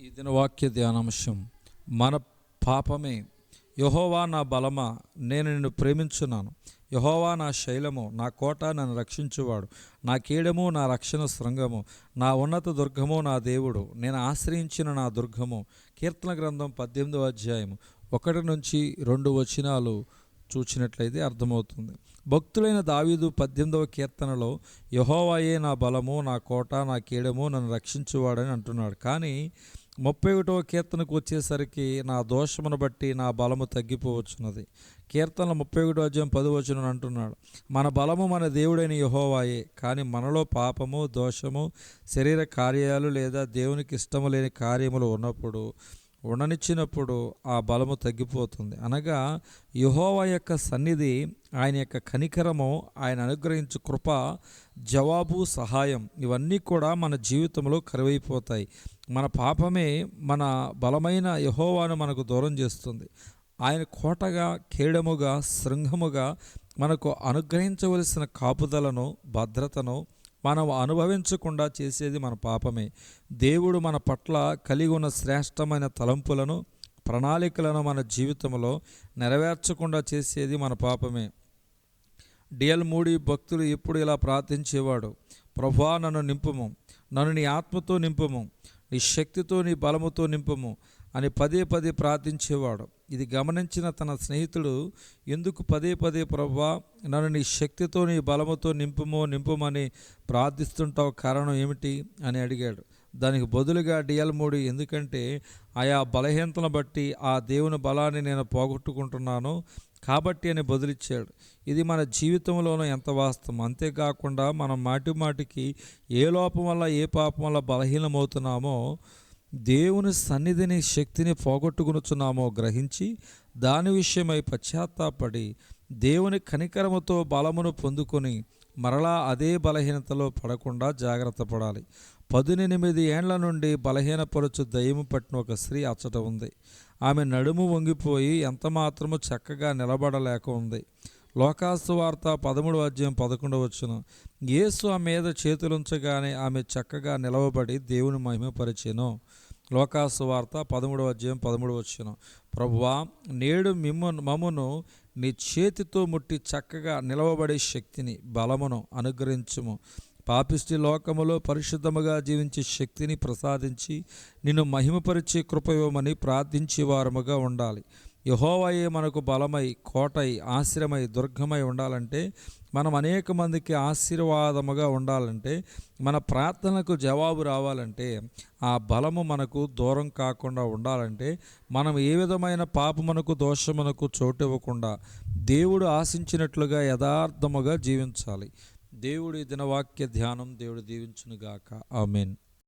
ఈ దినవాక్య ధ్యానాంశం, మన పాపమే. యెహోవా నా బలమా, నేను నిన్ను ప్రేమించున్నాను. యెహోవా నా శైలము, నా కోట, నన్ను రక్షించువాడు, నా కీడము, నా రక్షణ శృంగము, నా ఉన్నత దుర్గము, నా దేవుడు, నేను ఆశ్రయించిన నా దుర్గము. కీర్తన గ్రంథం 18వ అధ్యాయము 1-2 వచనాలు చూచినట్లయితే అర్థమవుతుంది. భక్తులైన దావీదు 18వ కీర్తనలో యెహోవాయే నా బలము, నా కోట, నా కీడము, నన్ను రక్షించువాడని అంటున్నాడు. కానీ 31వ కీర్తనకు వచ్చేసరికి నా దోషమును బట్టి నా బలము తగ్గిపోవచ్చున్నది. కీర్తనల 31వ అధ్యాయం 10వ వచనం అంటున్నాడు, మన బలము మన దేవుడైన యెహోవాయే, కానీ మనలో పాపము, దోషము, శరీర కార్యాలు లేదా దేవునికి ఇష్టము లేని కార్యములు ఉండనిచ్చినప్పుడు ఆ బలము తగ్గిపోతుంది. అనగా యెహోవా యొక్క సన్నిధి, ఆయన యొక్క కనికరము, ఆయన అనుగ్రహించు కృప, జవాబు, సహాయం ఇవన్నీ కూడా మన జీవితంలో కరువైపోతాయి. మన పాపమే మన బలమైన యెహోవాను మనకు దూరం చేస్తుంది. ఆయన కోటగా, కేడముగా, శృంగముగా మనకు అనుగ్రహించవలసిన కాపుదలను, భద్రతను మనం అనుభవించకుండా చేసేది మన పాపమే. దేవుడు మన పట్ల కలిగి ఉన్న శ్రేష్టమైన తలంపులను, ప్రణాళికలను మన జీవితంలో నెరవేర్చకుండా చేసేది మన పాపమే. డిఎల్ మూడీ భక్తులు ఎప్పుడు ఇలా ప్రార్థించేవాడు, ప్రభువా నన్ను నింపుము, నన్ను నీ ఆత్మతో నింపుము, నీ శక్తితో, నీ బలముతో నింపుము అని పదే పదే ప్రార్థించేవాడు. ఇది గమనించిన తన స్నేహితుడు, ఎందుకు పదే పదే ప్రభువా నన్ను నీ శక్తితో, నీ బలముతో నింపుమని ప్రార్థిస్తుంటావు, కారణం ఏమిటి అని అడిగాడు. దానికి బదులుగా డిఎల్ మూడీ, ఎందుకంటే ఆయా బలహీనతను బట్టి ఆ దేవుని బలాన్ని నేను పోగొట్టుకుంటున్నాను కాబట్టి అని బదులిచ్చాడు. ఇది మన జీవితంలోనూ ఎంత వాస్తవం. అంతేకాకుండా మనం మాటికి ఏ లోపం వల్ల, ఏ పాపం వల్ల బలహీనమవుతున్నామో, దేవుని సన్నిధిని, శక్తిని పోగొట్టుకునుచున్నామో గ్రహించి దాని విషయమై పశ్చాత్తాపడి దేవుని కనికరముతో బలమును పొందుకొని మరలా అదే బలహీనతలో పడకుండా జాగ్రత్త పడాలి. 18 ఏండ్ల నుండి బలహీనపరచు దయ్యము పట్టిన ఒక స్త్రీ అచ్చట ఉంది. ఆమె నడుము వంగిపోయి ఎంత మాత్రము చక్కగా నిలబడలేక ఉంది. లోకాసువార్త 13వ అధ్యాయం 11వ వచనం, యేసు ఆమె మీద చేతులుంచగానే ఆమె చక్కగా నిలవబడి దేవుని మహిమపరిచెను. లోకాసువార్త 13వ అధ్యాయం 13వ వచనం, ప్రభువా నేడు మమ్మును నీ చేతితో ముట్టి చక్కగా నిలవబడే శక్తిని, బలమును అనుగ్రహించుము. పాపిష్టి లోకములో పరిశుద్ధముగా జీవించే శక్తిని ప్రసాదించి నిన్ను మహిమపరిచే కృప ఇవ్వమని ప్రార్థించే వారముగా ఉండాలి. యెహోవాయే మనకు బలమై, కోటై, ఆశ్రమై, దుర్గమై ఉండాలంటే, మనం అనేక మందికి ఆశీర్వాదముగా ఉండాలంటే, మన ప్రార్థనలకు జవాబు రావాలంటే, ఆ బలము మనకు దూరం కాకుండా ఉండాలంటే, మనం ఏ విధమైన పాపమునకు, దోషమునకు చోటివ్వకుండా దేవుడు ఆశించినట్లుగా యథార్థముగా జీవించాలి. దేవుడి దినవాక్య ధ్యానం దేవుడు దీవించునుగాక. ఆమేన్.